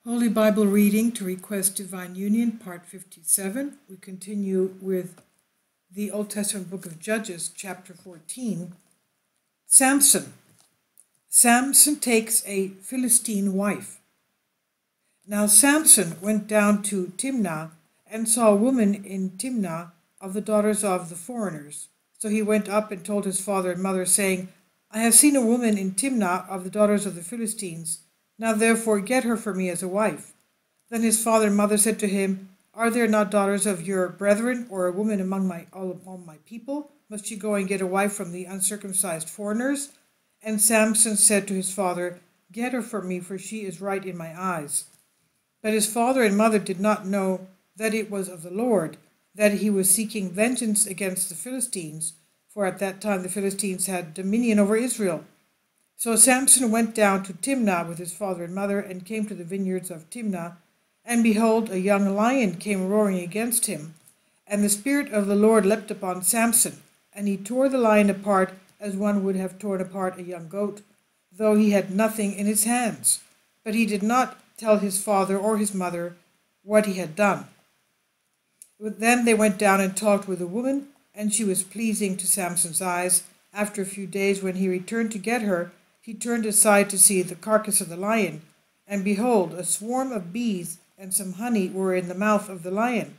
Holy Bible reading to request divine union, part 57. We continue with the Old Testament book of Judges, chapter 14. Samson. Samson takes a Philistine wife. Now Samson went down to Timnah and saw a woman in Timnah of the daughters of the foreigners. So he went up and told his father and mother, saying, I have seen a woman in Timnah of the daughters of the Philistines. Now therefore get her for me as a wife. Then his father and mother said to him, Are there not daughters of your brethren, or a woman among all my people? Must she go and get a wife from the uncircumcised foreigners? And Samson said to his father, Get her for me, for she is right in my eyes. But his father and mother did not know that it was of the Lord, that he was seeking vengeance against the Philistines, for at that time the Philistines had dominion over Israel. So Samson went down to Timnah with his father and mother, and came to the vineyards of Timnah. And behold, a young lion came roaring against him. And the Spirit of the Lord leapt upon Samson, and he tore the lion apart as one would have torn apart a young goat, though he had nothing in his hands. But he did not tell his father or his mother what he had done. Then they went down and talked with the woman, and she was pleasing to Samson's eyes. After a few days, when he returned to get her, he turned aside to see the carcass of the lion, and behold, a swarm of bees and some honey were in the mouth of the lion.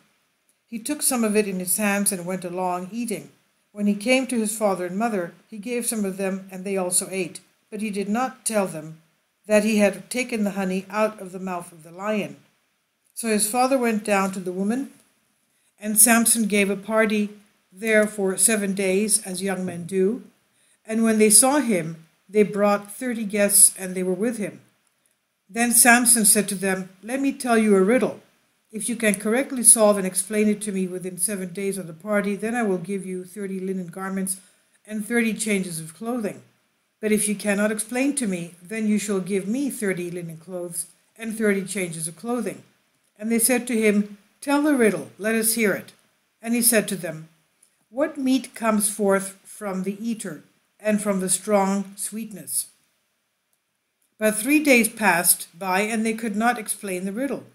He took some of it in his hands and went along eating. When he came to his father and mother, he gave some of them, and they also ate. But he did not tell them that he had taken the honey out of the mouth of the lion. So his father went down to the woman, and Samson gave a party there for 7 days, as young men do. And when they saw him, they brought 30 guests, and they were with him. Then Samson said to them, Let me tell you a riddle. If you can correctly solve and explain it to me within 7 days of the party, then I will give you 30 linen garments and 30 changes of clothing. But if you cannot explain to me, then you shall give me 30 linen clothes and 30 changes of clothing. And they said to him, Tell the riddle, let us hear it. And he said to them, What meat comes forth from the eater, and from the strong sweetness? But 3 days passed by, and they could not explain the riddle.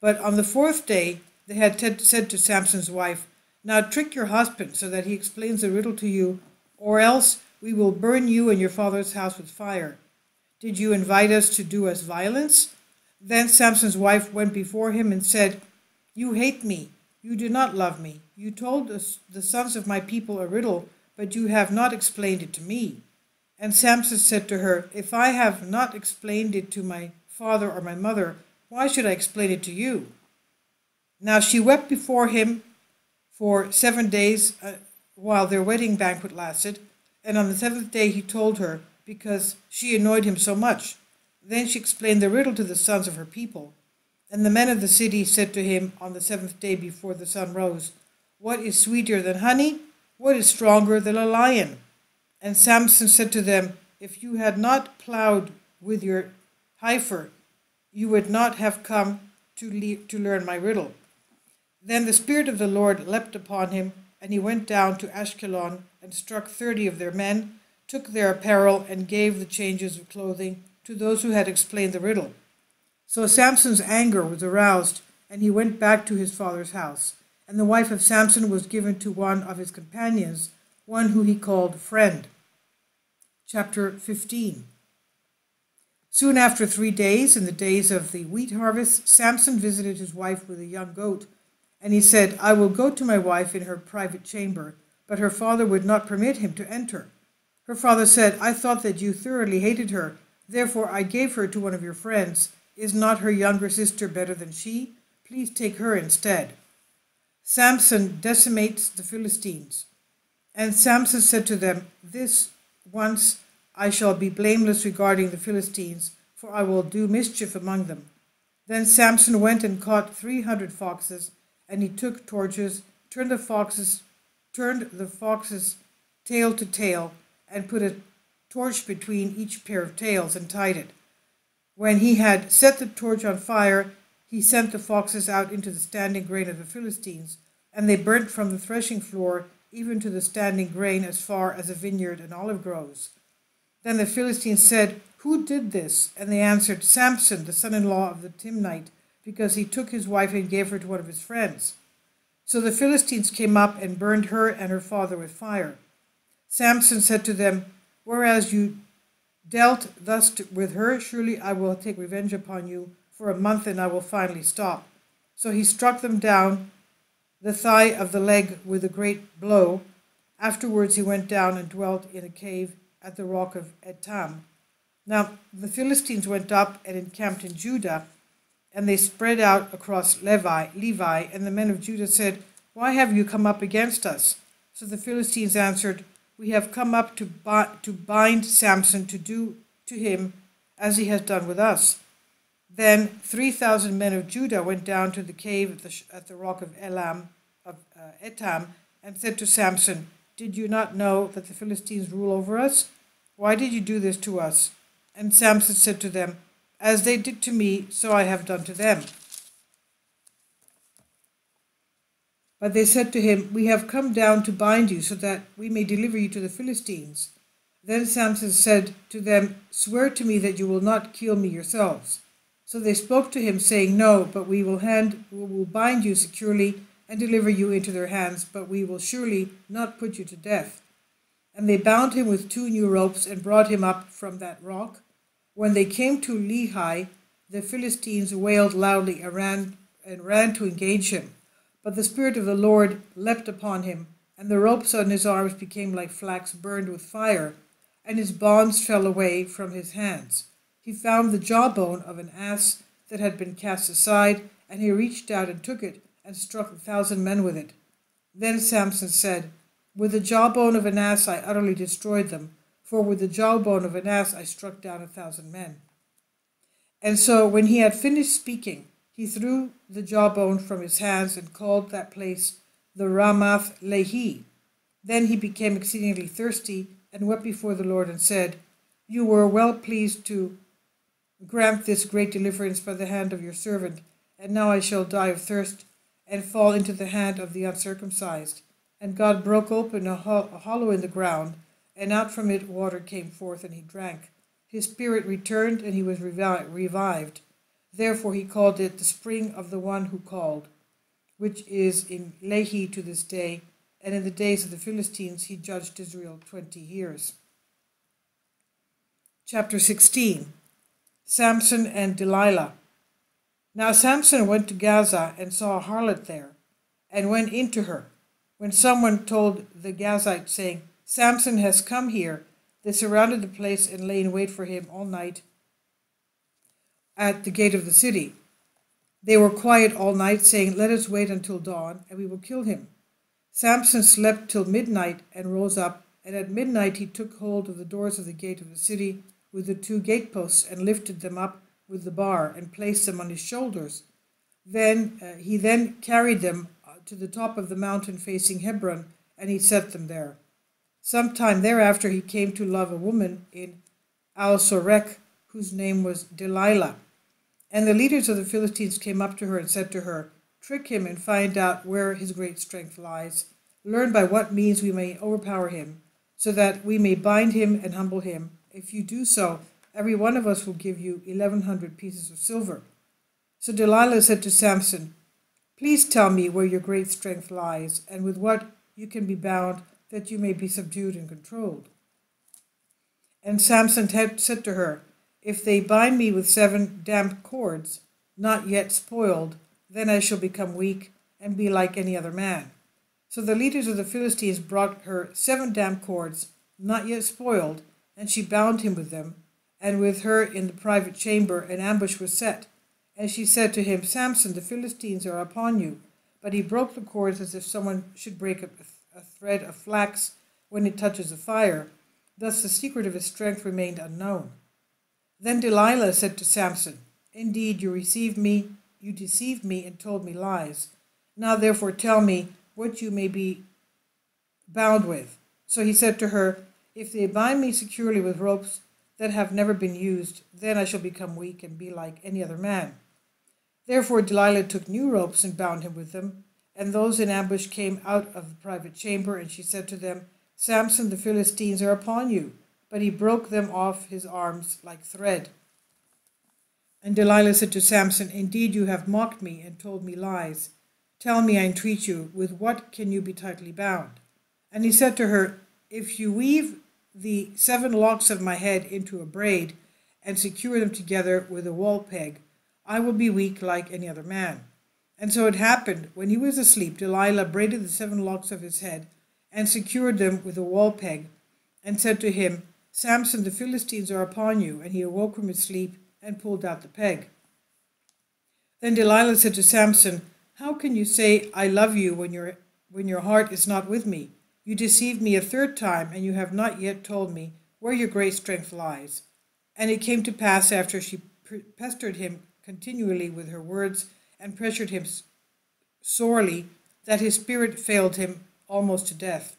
But on the 4th day they had said to Samson's wife, Now trick your husband, so that he explains the riddle to you, or else we will burn you and your father's house with fire. Did you invite us to do us violence? Then Samson's wife went before him and said, You hate me. You do not love me. You told the sons of my people a riddle, but you have not explained it to me. And Samson said to her, If I have not explained it to my father or my mother, why should I explain it to you? Now she wept before him for 7 days while their wedding banquet lasted, and on the 7th day he told her, because she annoyed him so much. Then she explained the riddle to the sons of her people. And the men of the city said to him on the 7th day before the sun rose, What is sweeter than honey? What is stronger than a lion? And Samson said to them, If you had not plowed with your heifer, you would not have come to learn my riddle. Then the Spirit of the Lord leapt upon him, and he went down to Ashkelon and struck 30 of their men, took their apparel, and gave the changes of clothing to those who had explained the riddle. So Samson's anger was aroused, and he went back to his father's house. And the wife of Samson was given to one of his companions, one who he called friend. Chapter 15. Soon after 3 days, in the days of the wheat harvest, Samson visited his wife with a young goat. And he said, I will go to my wife in her private chamber. But her father would not permit him to enter. Her father said, I thought that you thoroughly hated her. Therefore I gave her to one of your friends. Is not her younger sister better than she? Please take her instead. Samson decimates the Philistines. And Samson said to them, This once I shall be blameless regarding the Philistines, for I will do mischief among them. Then Samson went and caught 300 foxes, and he took torches, turned the foxes tail to tail, and put a torch between each pair of tails and tied it. When he had set the torch on fire, he sent the foxes out into the standing grain of the Philistines, and they burnt from the threshing floor even to the standing grain as far as a vineyard and olive groves. Then the Philistines said, "Who did this?" And they answered, "Samson, the son-in-law of the Timnite, because he took his wife and gave her to one of his friends." So the Philistines came up and burned her and her father with fire. Samson said to them, "Whereas you dealt thus with her, surely I will take revenge upon you for a month, and I will finally stop." So he struck them down the thigh of the leg with a great blow. Afterwards he went down and dwelt in a cave at the rock of Etam. Now the Philistines went up and encamped in Judah, and they spread out across Levi, and the men of Judah said, "Why have you come up against us?" So the Philistines answered, "We have come up to bind Samson, to do to him as he has done with us." Then 3,000 men of Judah went down to the cave at the rock of Etam, and said to Samson, "Did you not know that the Philistines rule over us? Why did you do this to us?" And Samson said to them, "As they did to me, so I have done to them." But they said to him, "We have come down to bind you, so that we may deliver you to the Philistines." Then Samson said to them, "Swear to me that you will not kill me yourselves." So they spoke to him, saying, "No, but we will bind you securely and deliver you into their hands, but we will surely not put you to death." And they bound him with 2 new ropes and brought him up from that rock. When they came to Lehi, the Philistines wailed loudly and ran to engage him. But the Spirit of the Lord leapt upon him, and the ropes on his arms became like flax burned with fire, and his bonds fell away from his hands. He found the jawbone of an ass that had been cast aside, and he reached out and took it, and struck 1,000 men with it. Then Samson said, "With the jawbone of an ass I utterly destroyed them, for with the jawbone of an ass I struck down 1,000 men." And so when he had finished speaking, he threw the jawbone from his hands and called that place the Ramath Lehi. Then he became exceedingly thirsty and wept before the Lord and said, "You were well pleased to grant this great deliverance by the hand of your servant, and now I shall die of thirst and fall into the hand of the uncircumcised." And God broke open a hollow in the ground, and out from it water came forth, and he drank. His spirit returned, and he was revived. Therefore he called it the spring of the one who called, which is in Lehi to this day. And in the days of the Philistines he judged Israel 20 years. Chapter 16. Samson and Delilah. Now Samson went to Gaza and saw a harlot there, and went into her. When someone told the Gazites, saying, "Samson has come here," they surrounded the place and lay in wait for him all night at the gate of the city. They were quiet all night, saying, "Let us wait until dawn, and we will kill him." Samson slept till midnight and rose up, and at midnight he took hold of the doors of the gate of the city with the 2 gateposts, and lifted them up with the bar, and placed them on his shoulders. He then carried them to the top of the mountain facing Hebron, and he set them there. Sometime thereafter he came to love a woman in Al-Sorek, whose name was Delilah. And the leaders of the Philistines came up to her and said to her, "Trick him and find out where his great strength lies. Learn by what means we may overpower him, so that we may bind him and humble him. If you do so, every one of us will give you 1,100 pieces of silver." So Delilah said to Samson, "Please tell me where your great strength lies, and with what you can be bound, that you may be subdued and controlled." And Samson said to her, "If they bind me with 7 damp cords, not yet spoiled, then I shall become weak and be like any other man." So the leaders of the Philistines brought her 7 damp cords, not yet spoiled, and she bound him with them. And with her in the private chamber an ambush was set. And she said to him, "Samson, the Philistines are upon you." But he broke the cords as if someone should break a thread of flax when it touches a fire. Thus the secret of his strength remained unknown. Then Delilah said to Samson, "Indeed, you deceived me and told me lies. Now therefore tell me what you may be bound with." So he said to her, "If they bind me securely with ropes that have never been used, then I shall become weak and be like any other man." Therefore Delilah took new ropes and bound him with them. And those in ambush came out of the private chamber, and she said to them, "Samson, the Philistines are upon you." but he broke them off his arms like thread. And Delilah said to Samson, Indeed you have mocked me and told me lies. Tell me, I entreat you, with what can you be tightly bound? And he said to her, If you weave the 7 locks of my head into a braid and secure them together with a wall peg, I will be weak like any other man. And so it happened, when he was asleep, Delilah braided the 7 locks of his head and secured them with a wall peg, and said to him, Samson, the Philistines are upon you. And he awoke from his sleep and pulled out the peg. Then Delilah said to Samson, How can you say, I love you, when your heart is not with me? You deceived me a 3rd time, and you have not yet told me where your great strength lies. And it came to pass, after she pestered him continually with her words and pressured him sorely, that his spirit failed him almost to death.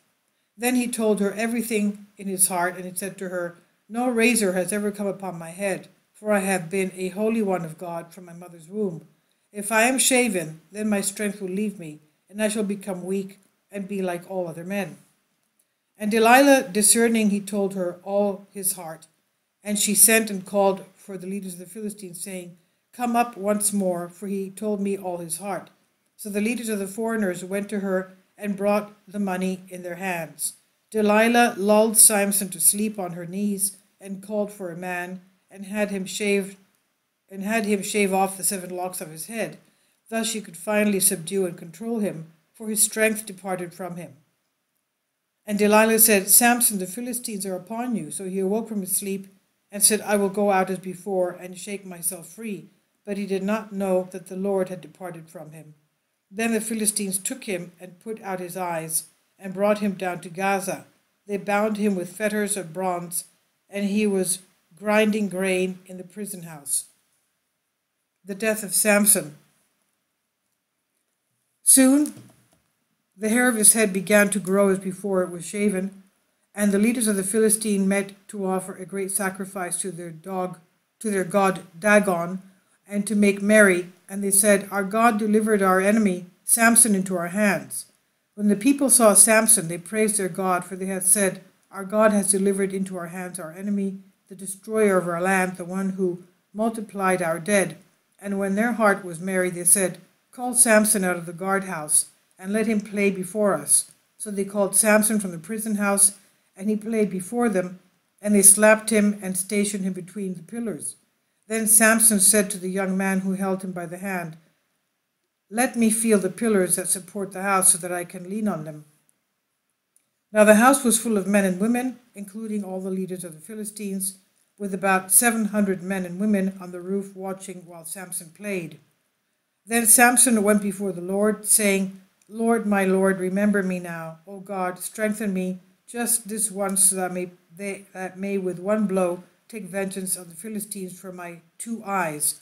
Then he told her everything in his heart, and he said to her, No razor has ever come upon my head, for I have been a holy one of God from my mother's womb. If I am shaven, then my strength will leave me, and I shall become weak and be like all other men. And Delilah, discerning, he told her all his heart. And she sent and called for the leaders of the Philistines, saying, Come up once more, for he told me all his heart. So the leaders of the foreigners went to her and brought the money in their hands. Delilah lulled Samson to sleep on her knees and called for a man and had him shave off the 7 locks of his head. Thus she could finally subdue and control him, for his strength departed from him. And Delilah said, Samson, the Philistines are upon you. So he awoke from his sleep and said, I will go out as before and shake myself free. But he did not know that the Lord had departed from him. Then the Philistines took him and put out his eyes and brought him down to Gaza. They bound him with fetters of bronze, and he was grinding grain in the prison house. The death of Samson. Soon the hair of his head began to grow as before it was shaven, and the leaders of the Philistines met to offer a great sacrifice to their god Dagon, and to make merry. And they said, Our God delivered our enemy Samson into our hands. When the people saw Samson, they praised their God, for they had said, Our God has delivered into our hands our enemy, the destroyer of our land, the one who multiplied our dead. And when their heart was merry, they said, Call Samson out of the guardhouse, and let him play before us. So they called Samson from the prison house, and he played before them, and they slapped him and stationed him between the pillars. Then Samson said to the young man who held him by the hand, Let me feel the pillars that support the house, so that I can lean on them. Now the house was full of men and women, including all the leaders of the Philistines, with about 700 men and women on the roof watching while Samson played. Then Samson went before the Lord, saying, Lord, my Lord, remember me now. O God, strengthen me just this once, so that may with one blow take vengeance on the Philistines for my 2 eyes.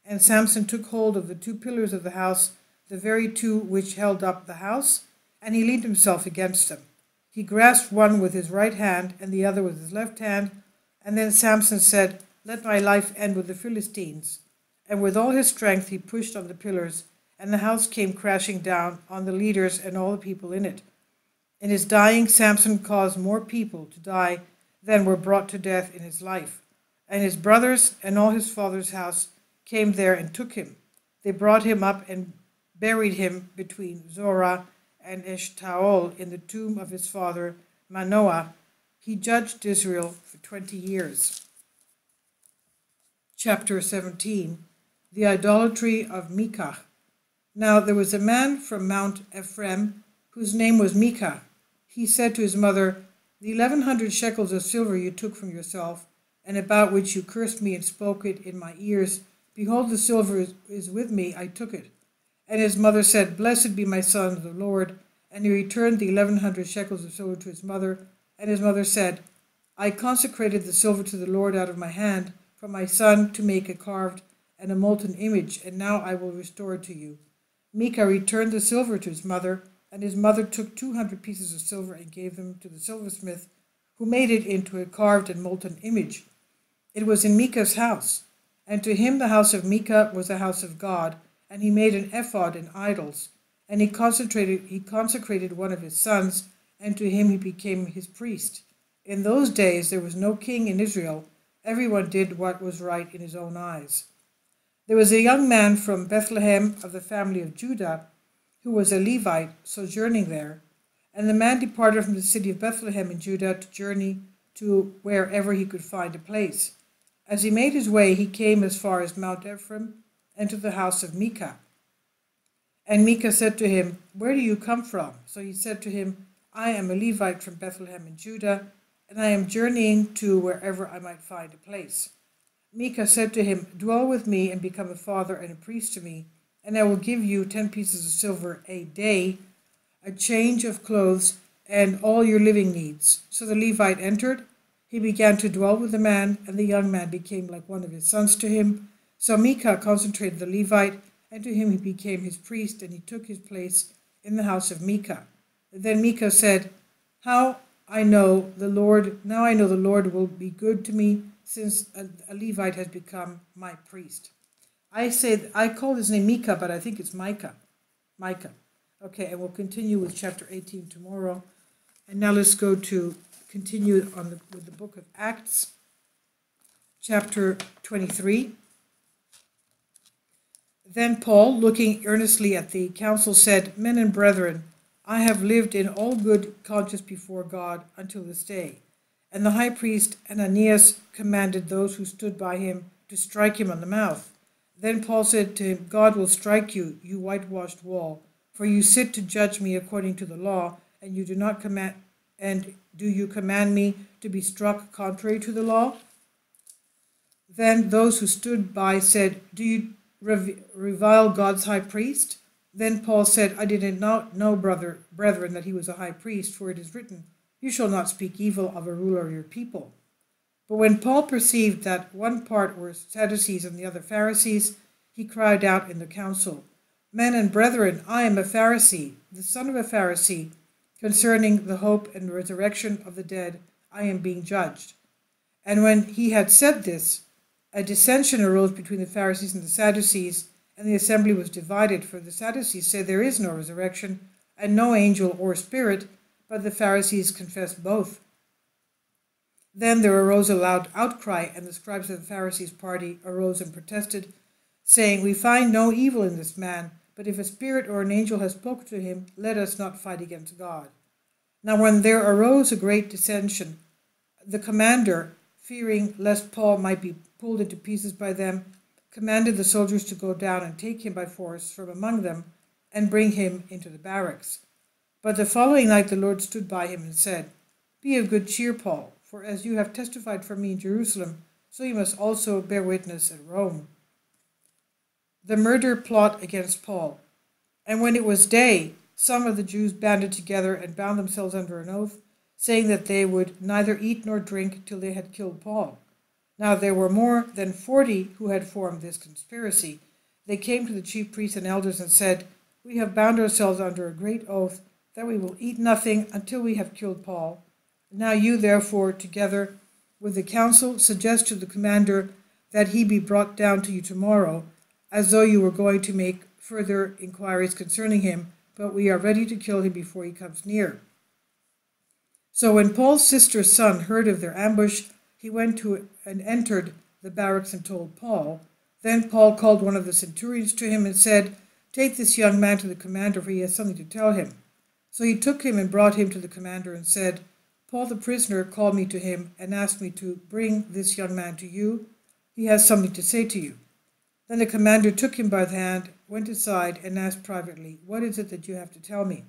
And Samson took hold of the 2 pillars of the house, the very 2 which held up the house, and he leaned himself against them. He grasped one with his right hand and the other with his left hand, and then Samson said, Let my life end with the Philistines. And with all his strength he pushed on the pillars, and the house came crashing down on the leaders and all the people in it. In his dying, Samson caused more people to die than were brought to death in his life. And his brothers and all his father's house came there and took him. They brought him up and buried him between Zorah and Eshtaol in the tomb of his father Manoah. He judged Israel for 20 years. Chapter 17. The idolatry of Mika. Now there was a man from Mount Ephraim whose name was Mika. He said to his mother, The 1,100 shekels of silver you took from yourself, and about which you cursed me and spoke it in my ears, behold, the silver is with me, I took it. And his mother said, Blessed be my son of the Lord. And he returned the 1,100 shekels of silver to his mother. And his mother said, I consecrated the silver to the Lord out of my hand for my son to make a carved and a molten image, and now I will restore it to you. Mika returned the silver to his mother, and his mother took 200 pieces of silver and gave them to the silversmith, who made it into a carved and molten image. It was in Mika's house, and to him the house of Mika was a house of God, and he made an ephod and idols, and he consecrated one of his sons, and to him he became his priest. In those days there was no king in Israel. Everyone did what was right in his own eyes. There was a young man from Bethlehem of the family of Judah, who was a Levite, sojourning there. And the man departed from the city of Bethlehem in Judah to journey to wherever he could find a place. As he made his way, he came as far as Mount Ephraim and to the house of Mika. And Mika said to him, "Where do you come from?" So he said to him, "I am a Levite from Bethlehem in Judah, and I am journeying to wherever I might find a place." Mika said to him, "Dwell with me and become a father and a priest to me, and I will give you 10 pieces of silver a day, a change of clothes, and all your living needs." So the Levite entered. He began to dwell with the man, and the young man became like one of his sons to him. So Mika consecrated the Levite, and to him he became his priest, and he took his place in the house of Mika. Then Mika said, Now I know the Lord will be good to me, since a Levite has become my priest. I call his name Mika, but I think it's Micah. Micah. Okay, and we'll continue with chapter 18 tomorrow. And now let's continue with the book of Acts, chapter 23. Then Paul, looking earnestly at the council, said, "Men and brethren, I have lived in all good conscience before God until this day." And the high priest Ananias commanded those who stood by him to strike him on the mouth. Then Paul said to him, "God will strike you, you whitewashed wall, for you sit to judge me according to the law, and you do not command. And do you command me to be struck contrary to the law?" Then those who stood by said, "Do you revile God's high priest?" Then Paul said, "I did not know, brethren, that he was a high priest, for it is written, you shall not speak evil of a ruler of your people." But when Paul perceived that one part were Sadducees and the other Pharisees, he cried out in the council, "Men and brethren, I am a Pharisee, the son of a Pharisee. Concerning the hope and resurrection of the dead, I am being judged." And when he had said this, a dissension arose between the Pharisees and the Sadducees, and the assembly was divided, for the Sadducees said there is no resurrection, and no angel or spirit, but the Pharisees confessed both. Then there arose a loud outcry, and the scribes of the Pharisees' party arose and protested, saying, "We find no evil in this man, but if a spirit or an angel has spoken to him, let us not fight against God." Now when there arose a great dissension, the commander, fearing lest Paul might be pulled into pieces by them, commanded the soldiers to go down and take him by force from among them and bring him into the barracks. But the following night the Lord stood by him and said, "Be of good cheer, Paul, for as you have testified for me in Jerusalem, so you must also bear witness at Rome." The murder plot against Paul. And when it was day, some of the Jews banded together and bound themselves under an oath, saying that they would neither eat nor drink till they had killed Paul. Now there were more than 40 who had formed this conspiracy. They came to the chief priests and elders and said, "We have bound ourselves under a great oath that we will eat nothing until we have killed Paul. Now you, therefore, together with the council, suggest to the commander that he be brought down to you tomorrow, as though you were going to make further inquiries concerning him, but we are ready to kill him before he comes near." So when Paul's sister's son heard of their ambush, he went to and entered the barracks and told Paul. Then Paul called one of the centurions to him and said, "Take this young man to the commander, for he has something to tell him." So he took him and brought him to the commander and said, "Paul the prisoner called me to him and asked me to bring this young man to you. He has something to say to you." Then the commander took him by the hand, went aside, and asked privately, "What is it that you have to tell me?"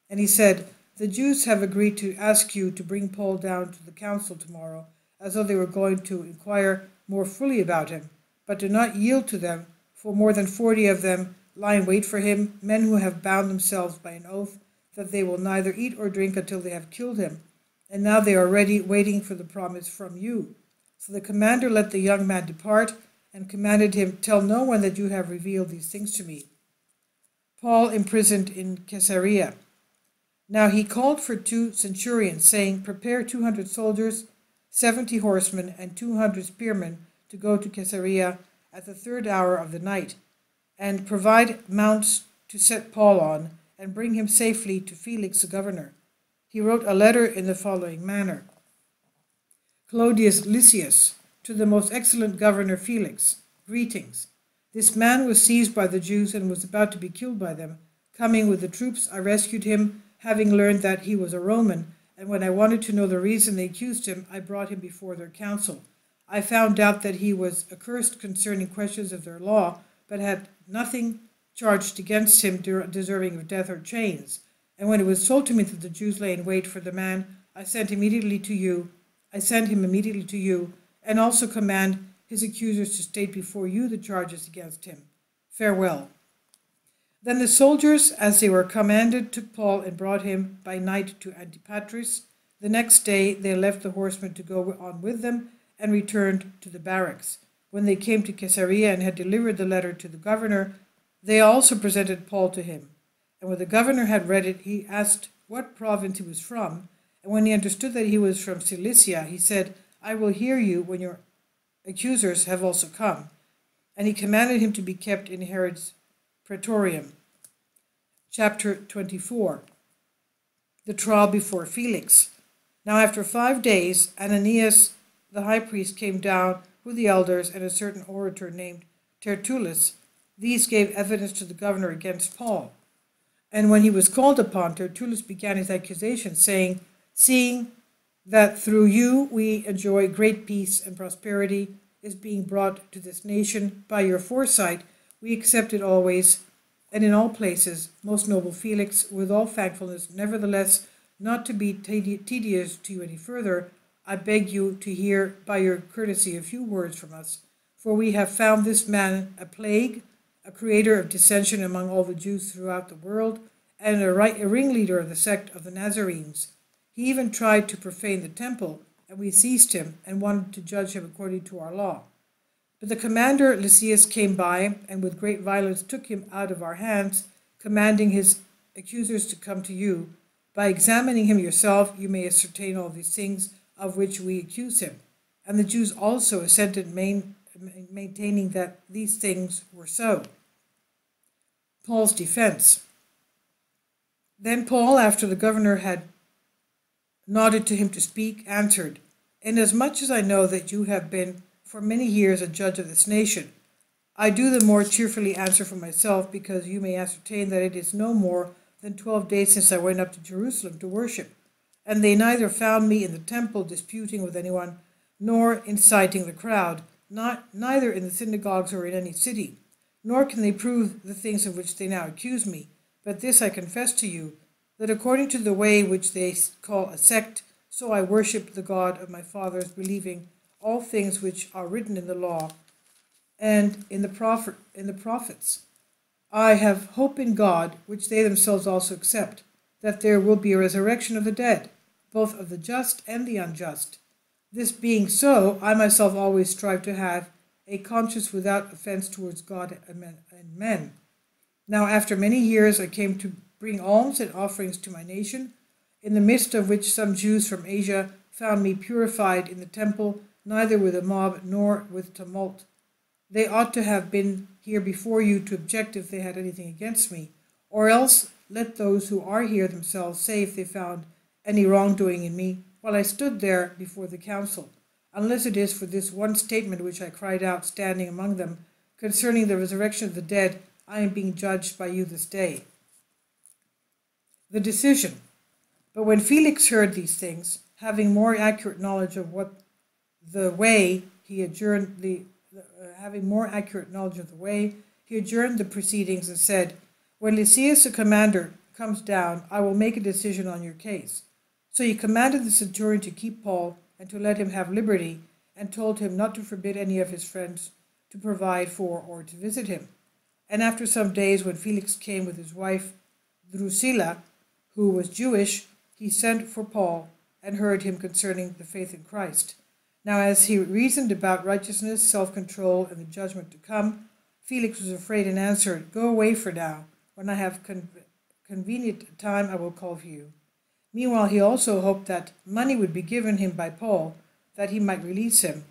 And he said, "The Jews have agreed to ask you to bring Paul down to the council tomorrow, as though they were going to inquire more fully about him, but do not yield to them, for more than 40 of them lie in wait for him, men who have bound themselves by an oath that they will neither eat or drink until they have killed him. And now they are ready, waiting for the promise from you." So the commander let the young man depart, and commanded him, "Tell no one that you have revealed these things to me." Paul imprisoned in Caesarea. Now he called for 2 centurions, saying, "Prepare 200 soldiers, 70 horsemen, and 200 spearmen to go to Caesarea at the 3rd hour of the night, and provide mounts to set Paul on, and bring him safely to Felix the governor." He wrote a letter in the following manner: Clodius Lysias, to the most excellent governor Felix, greetings. This man was seized by the Jews and was about to be killed by them. Coming with the troops, I rescued him, having learned that he was a Roman, and when I wanted to know the reason they accused him, I brought him before their council. I found out that he was accursed concerning questions of their law, but had nothing charged against him deserving of death or chains. And when it was told to me that the Jews lay in wait for the man, I sent him immediately to you, and also command his accusers to state before you the charges against him. Farewell. Then the soldiers, as they were commanded, took Paul and brought him by night to Antipatris. The next day they left the horsemen to go on with them, and returned to the barracks. When they came to Caesarea and had delivered the letter to the governor, they also presented Paul to him. And when the governor had read it, he asked what province he was from. And when he understood that he was from Cilicia, he said, I will hear you when your accusers have also come. And he commanded him to be kept in Herod's praetorium. Chapter 24. The trial before Felix. Now after 5 days, Ananias the high priest came down with the elders and a certain orator named Tertullus. These gave evidence to the governor against Paul. And when he was called upon, Tertullus began his accusation, saying, Seeing that through you we enjoy great peace and prosperity is being brought to this nation by your foresight, we accept it always and in all places, most noble Felix, with all thankfulness. Nevertheless, not to be tedious to you any further, I beg you to hear by your courtesy a few words from us, for we have found this man a plague, a creator of dissension among all the Jews throughout the world, and a ringleader of the sect of the Nazarenes. He even tried to profane the temple, and we seized him and wanted to judge him according to our law. But the commander Lysias came by, and with great violence took him out of our hands, commanding his accusers to come to you. By examining him yourself, you may ascertain all these things of which we accuse him. And the Jews also assented, maintaining that these things were so. Paul's defense. Then Paul, after the governor had nodded to him to speak, answered, Inasmuch as I know that you have been for many years a judge of this nation, I do the more cheerfully answer for myself, because you may ascertain that it is no more than 12 days since I went up to Jerusalem to worship, and they neither found me in the temple disputing with anyone, nor inciting the crowd, neither in the synagogues or in any city, nor can they prove the things of which they now accuse me. But this I confess to you, that according to the way which they call a sect, so I worship the God of my fathers, believing all things which are written in the law and in the prophets. I have hope in God, which they themselves also accept, that there will be a resurrection of the dead, both of the just and the unjust. This being so, I myself always strive to have a conscience without offense towards God and men. Now after many years I came to bring alms and offerings to my nation, in the midst of which some Jews from Asia found me purified in the temple, neither with a mob nor with tumult. They ought to have been here before you to object if they had anything against me, or else let those who are here themselves say if they found any wrongdoing in me while I stood there before the council, unless it is for this one statement which I cried out standing among them, concerning the resurrection of the dead, I am being judged by you this day. The decision. But when Felix heard these things, having more accurate knowledge of the way, he adjourned the proceedings and said, When Lysias the commander comes down, I will make a decision on your case. So he commanded the centurion to keep Paul and to let him have liberty, and told him not to forbid any of his friends to provide for or to visit him. And after some days, when Felix came with his wife Drusilla, who was Jewish, he sent for Paul and heard him concerning the faith in Christ. Now as he reasoned about righteousness, self-control, and the judgment to come, Felix was afraid and answered, Go away for now. When I have convenient time, I will call for you. Meanwhile, he also hoped that money would be given him by Paul, that he might release him.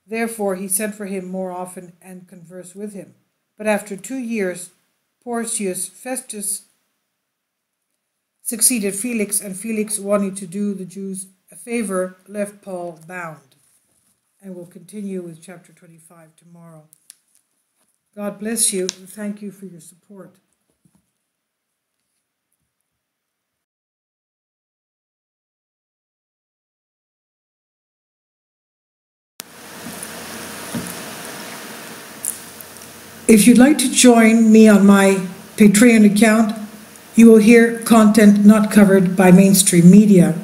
Therefore he sent for him more often and conversed with him. But after 2 years, Porcius Festus succeeded Felix, and Felix, wanting to do the Jews a favor, left Paul bound. and we'll continue with chapter 25 tomorrow. God bless you, and thank you for your support. If you'd like to join me on my Patreon account, you will hear content not covered by mainstream media.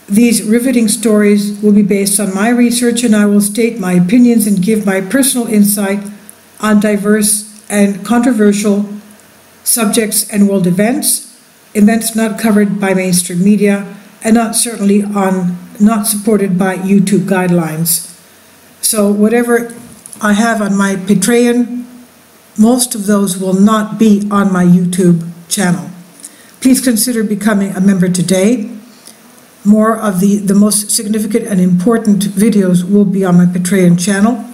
These riveting stories will be based on my research, and I will state my opinions and give my personal insight on diverse and controversial subjects and world events not covered by mainstream media, and not supported by YouTube guidelines. So whatever I have on my Patreon, most of those will not be on my YouTube channel. Please consider becoming a member today. More of the most significant and important videos will be on my Patreon channel.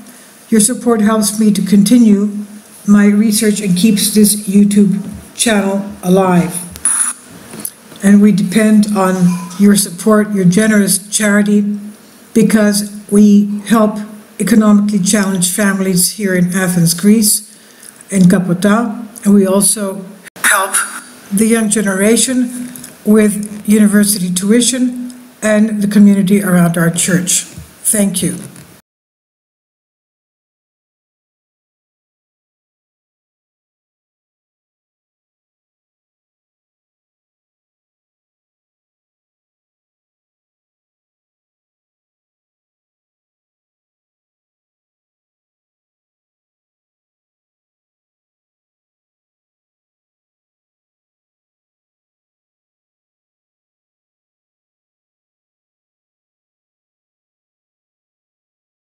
Your support helps me to continue my research and keeps this YouTube channel alive. And we depend on your support, your generous charity, because we help economically challenged families here in Athens, Greece, in Kapota, and we also help the young generation with university tuition and the community around our church. Thank you.